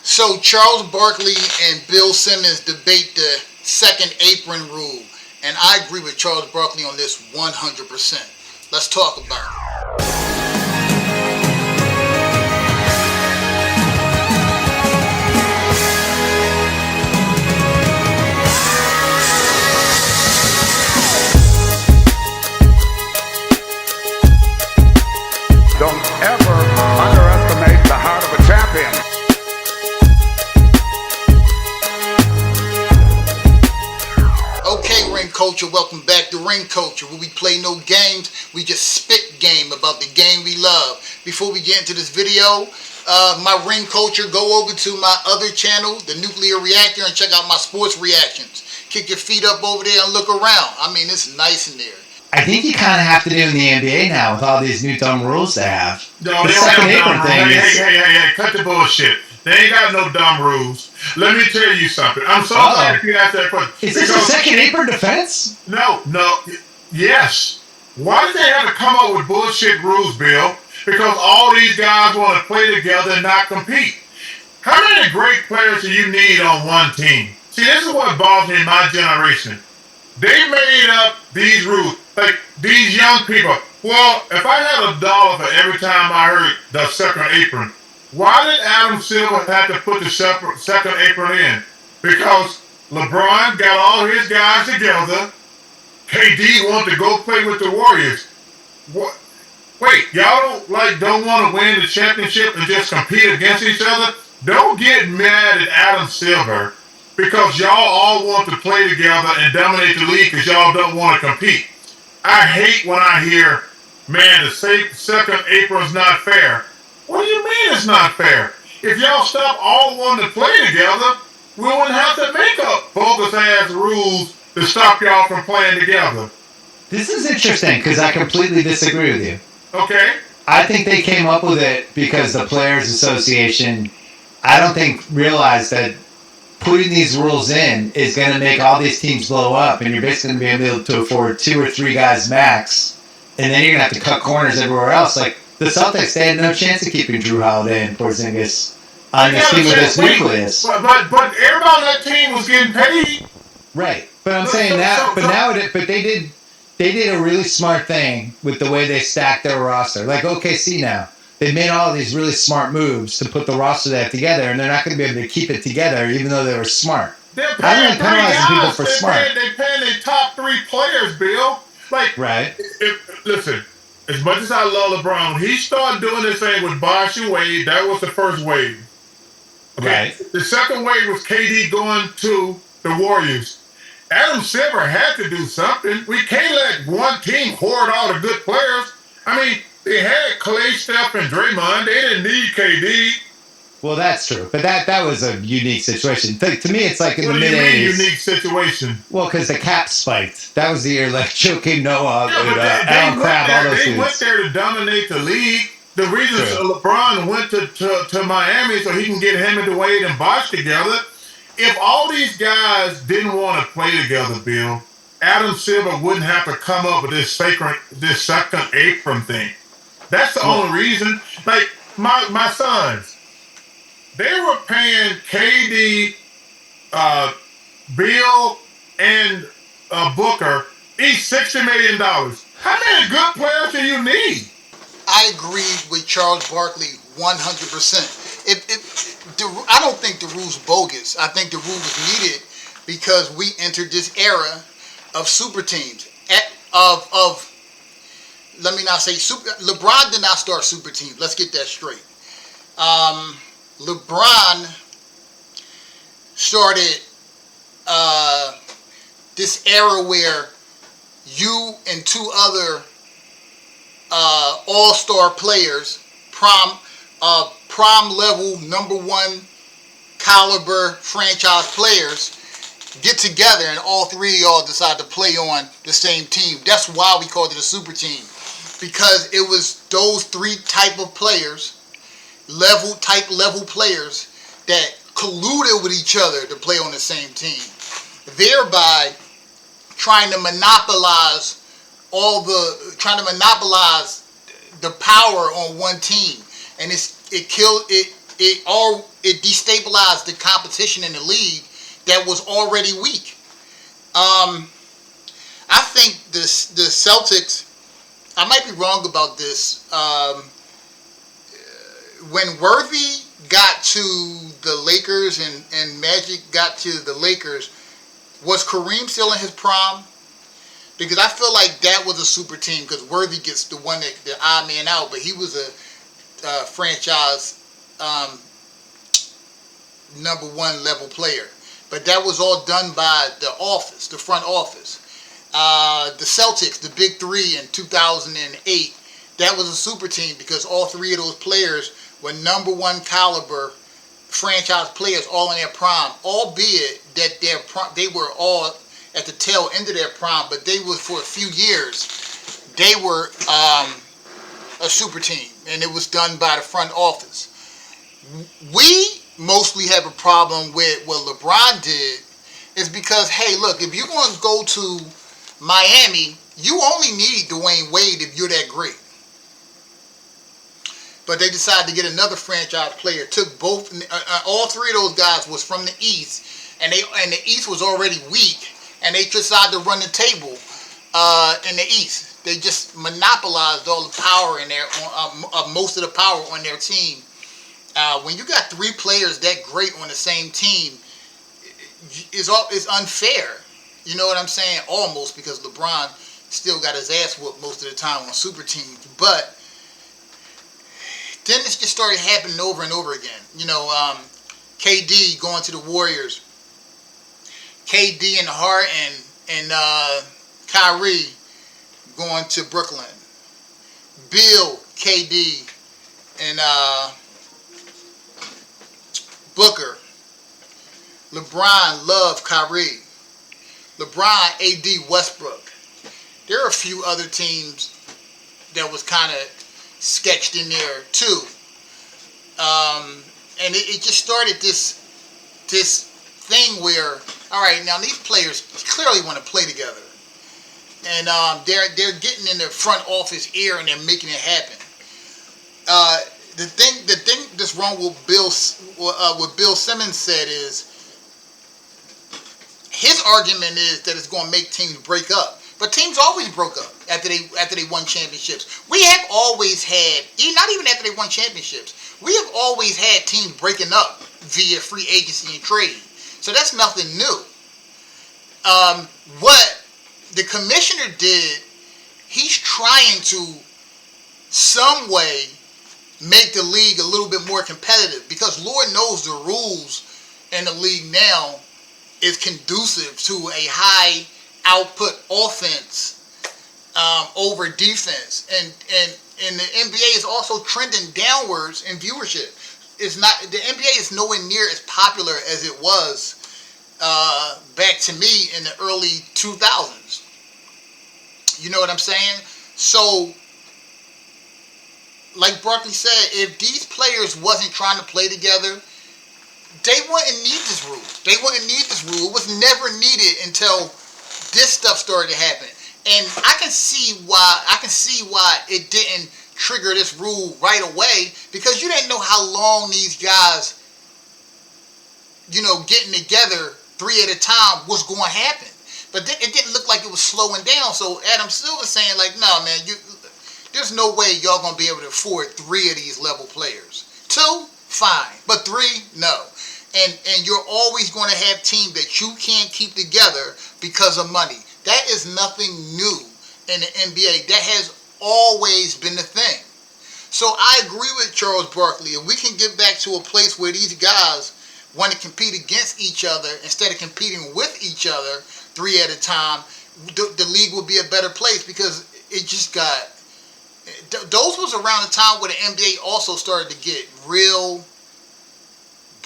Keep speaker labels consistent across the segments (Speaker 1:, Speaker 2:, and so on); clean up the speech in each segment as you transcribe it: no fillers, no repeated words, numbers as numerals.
Speaker 1: So Charles Barkley and Bill Simmons debate the second apron rule, and I agree with Charles Barkley on this 100%. Let's talk about it.
Speaker 2: Don't ever underestimate the heart of a champion.
Speaker 1: Okay, Ring Culture, welcome back to Ring Culture, where we play no games, we just spit game about the game we love. Before we get into this video, my Ring Culture, go over to my other channel, the Nuclear Reactor, and check out my sports reactions. Kick your feet up over there and look around. I mean, it's nice in there.
Speaker 3: I think you kind of have to do in the NBA now with all these new dumb rules they have.
Speaker 4: No,
Speaker 3: The
Speaker 4: they don't
Speaker 3: second
Speaker 4: have
Speaker 3: apron
Speaker 4: dumb
Speaker 3: thing
Speaker 4: rules.
Speaker 3: is...
Speaker 4: Hey, cut the bullshit. They ain't got no dumb rules. Let me tell you something. I'm so glad you asked that question.
Speaker 3: Is this a second apron defense?
Speaker 4: No, yes. Why did they have to come up with bullshit rules, Bill? Because all these guys want to play together and not compete. How many great players do you need on one team? See, this is what bothers me in my generation. They made up these rules. Like, these young people. Well, if I had $1 for every time I heard the second apron, why did Adam Silver have to put the second apron in? Because LeBron got all his guys together. KD wanted to go play with the Warriors. What? Wait, y'all don't want to win the championship and just compete against each other? Don't get mad at Adam Silver because y'all all want to play together and dominate the league because y'all don't want to compete. I hate when I hear, man, the second apron's not fair. What do you mean it's not fair? If y'all stop all wanting to play together, we wouldn't have to make up bogus-ass rules to stop y'all from playing together.
Speaker 3: This is interesting because I completely disagree with you.
Speaker 4: Okay?
Speaker 3: I think they came up with it because the Players Association, I don't think, realized that putting these rules in is going to make all these teams blow up, and you're basically going to be able to afford 2 or 3 guys max, and then you're going to have to cut corners everywhere else. Like, the Celtics, they had no chance of keeping Drew Holiday and Porzingis on this team with this nucleus.
Speaker 4: But everybody on that team was getting paid.
Speaker 3: Right. But I'm saying that, but they did a really smart thing with the way they stacked their roster. Like OKC now. They made all these really smart moves to put the roster there together, and they're not going to be able to keep it together, even though they were smart.
Speaker 4: They're paying
Speaker 3: I'm penalizing people for smart.
Speaker 4: They're paying their top 3 players, Bill. Like,
Speaker 3: right.
Speaker 4: Listen, as much as I love LeBron, when he started doing this thing with Bosh and Wade, that was the first wave. Okay?
Speaker 3: Right.
Speaker 4: The second wave was KD going to the Warriors. Adam Silver had to do something. We can't let one team hoard all the good players. I mean, they had Clay, Steph, and Draymond. They didn't need KD.
Speaker 3: Well, that's true. But that was a unique situation. To me, it's like in the mid-80s.
Speaker 4: What do you mean unique situation?
Speaker 3: Well, because the cap spiked. That was the year like Joakim Noah, Alan Crabb, all those dudes.
Speaker 4: They went there to dominate the league. The reason LeBron went to Miami so he can get him and Wade and Bosh together. If all these guys didn't want to play together, Bill, Adam Silver wouldn't have to come up with this second apron thing. That's the only reason. Like, my sons, they were paying KD, Bill, and Booker each $60 million. How many good players do you need?
Speaker 1: I agree with Charles Barkley 100%. I don't think the rule's bogus. I think the rule was needed because we entered this era of super teams. Let me not say super. LeBron did not start super teams. Let's get that straight. LeBron started this era where you and 2 other all-star players, prime level, number 1 caliber franchise players, get together and all 3 of y'all decide to play on the same team. That's why we called it a super team. Because it was those 3 type of players, level players, that colluded with each other to play on the same team, thereby trying to monopolize the power on one team, and it it destabilized the competition in the league that was already weak. I think the Celtics, I might be wrong about this. When Worthy got to the Lakers and Magic got to the Lakers, was Kareem still in his prime? Because I feel like that was a super team because Worthy gets the odd man out, but he was a franchise #1 level player. But that was all done by the front office. The Celtics, the Big Three in 2008, that was a super team because all three of those players were #1 caliber franchise players, all in their prime. Albeit that they were all at the tail end of their prime, but they were for a few years. They were a super team, and it was done by the front office. We mostly have a problem with what LeBron did, is because, hey, look, if you're going to go to Miami, you only need Dwayne Wade if you're that great. But they decided to get another franchise player. Took both, all three of those guys was from the East, and the East was already weak, and they decided to run the table in the East. They just monopolized all the power in their, most of the power on their team. When you got three players that great on the same team, it's unfair. You know what I'm saying? Almost, because LeBron still got his ass whooped most of the time on super teams. But then this just started happening over and over again. You know, KD going to the Warriors. KD and Harden and Kyrie going to Brooklyn. Bill, KD, and Booker. LeBron, Love, Kyrie. LeBron, AD, Westbrook. There are a few other teams that was kind of sketched in there too. And it just started this thing where, all right, now these players clearly want to play together, and they're getting in the front office ear and they're making it happen. The thing that's wrong with what Bill Simmons said is, his argument is that it's going to make teams break up. But teams always broke up after they won championships. We have always had, not even after they won championships, we have always had teams breaking up via free agency and trade. So that's nothing new. What the commissioner did, he's trying to some way make the league a little bit more competitive, because Lord knows the rules in the league now is conducive to a high output offense over defense, and the NBA is also trending downwards in viewership. It's not, the NBA is nowhere near as popular as it was back to me in the early 2000s. You know what I'm saying? So, like Barkley said, if these players wasn't trying to play together, they wouldn't need this rule. They wouldn't need this rule. It was never needed until this stuff started to happen. And I can see why it didn't trigger this rule right away, because you didn't know how long these guys, getting together 3 at a time was going to happen. But it didn't look like it was slowing down. So Adam Silver saying, like, no, man, there's no way y'all going to be able to afford 3 of these level players. 2, fine. But 3, no. And you're always going to have teams that you can't keep together because of money. That is nothing new in the NBA. That has always been the thing. So I agree with Charles Barkley. If we can get back to a place where these guys want to compete against each other instead of competing with each other 3 at a time, the league will be a better place, because it just got... Those was around the time where the NBA also started to get real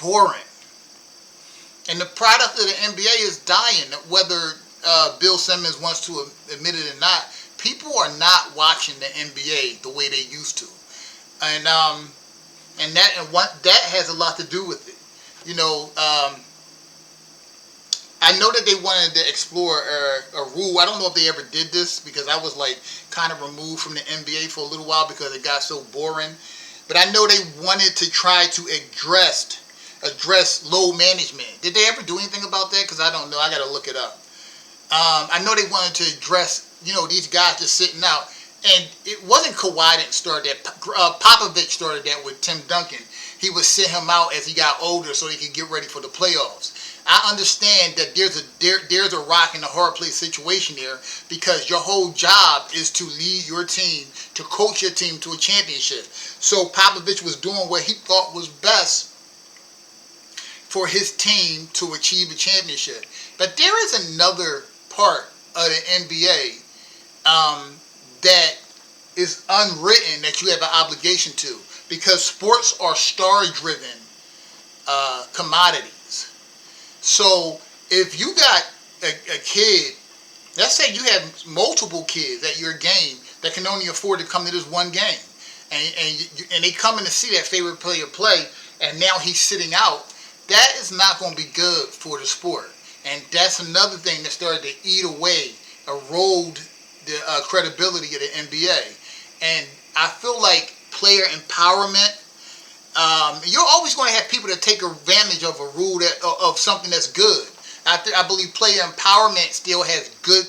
Speaker 1: boring. And the product of the NBA is dying, whether Bill Simmons wants to admit it or not. People are not watching the NBA the way they used to, and that has a lot to do with it. I know that they wanted to explore a rule. I don't know if they ever did this, because I was like kind of removed from the NBA for a little while because it got so boring. But I know they wanted to try to address address load management. Did they ever do anything about that? Because I don't know. I got to look it up. I know they wanted to address, these guys just sitting out. And it wasn't Kawhi that started that. Popovich started that with Tim Duncan. He would sit him out as he got older so he could get ready for the playoffs. I understand that there's a rock and a hard place situation there, because your whole job is to lead your team, to coach your team to a championship. So Popovich was doing what he thought was best for his team to achieve a championship. But there is another part of the NBA that is unwritten that you have an obligation to, because sports are star-driven commodities. So if you got a kid, let's say you have multiple kids at your game that can only afford to come to this one game, and they come in to see that favorite player play, and now he's sitting out, that is not going to be good for the sport. And that's another thing that started to eat away, erode the credibility of the NBA. And I feel like player empowerment, you're always going to have people that take advantage of a rule of something that's good. I believe player empowerment still has good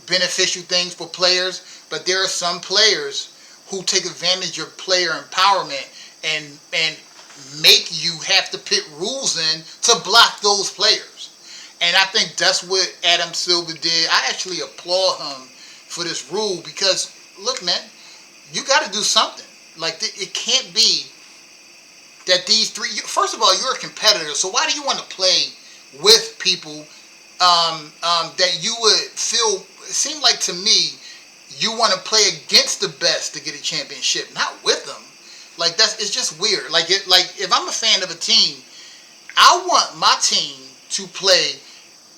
Speaker 1: beneficial things for players, but there are some players who take advantage of player empowerment and make you have to put rules in to block those players. And I think that's what Adam Silver did. I actually applaud him for this rule, because, look, man, you got to do something. Like, it can't be that these three... First of all, you're a competitor, so why do you want to play with people that you would feel... It seemed like, to me, you want to play against the best to get a championship, not with them. Like, it's just weird. Like, if I'm a fan of a team, I want my team to play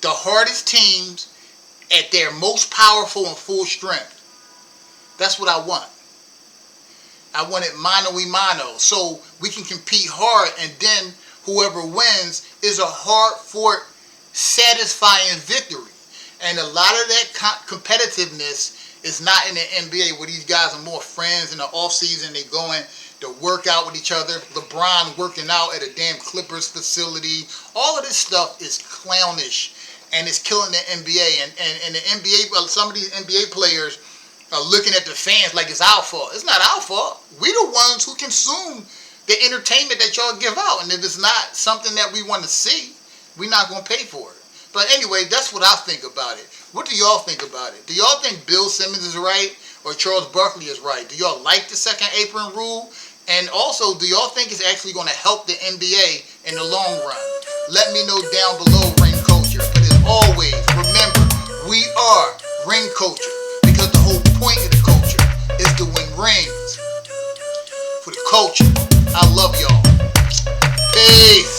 Speaker 1: the hardest teams at their most powerful and full strength. That's what I want. I want it mano a mano, so we can compete hard, and then whoever wins is a hard-fought, satisfying victory. And a lot of that competitiveness is not in the NBA, where these guys are more friends in the offseason. They going to work out with each other. LeBron working out at a damn Clippers facility. All of this stuff is clownish, and it's killing the NBA. And the NBA, well, some of these NBA players are looking at the fans like it's our fault. It's not our fault. We the ones who consume the entertainment that y'all give out. And if it's not something that we want to see, we're not going to pay for it. But anyway, that's what I think about it. What do y'all think about it? Do y'all think Bill Simmons is right or Charles Barkley is right? Do y'all like the second apron rule? And also, do y'all think it's actually going to help the NBA in the long run? Let me know down below, Ring Culture. But as always, remember, we are Ring Culture, because the whole point of the culture is to win rings for the culture. I love y'all. Peace.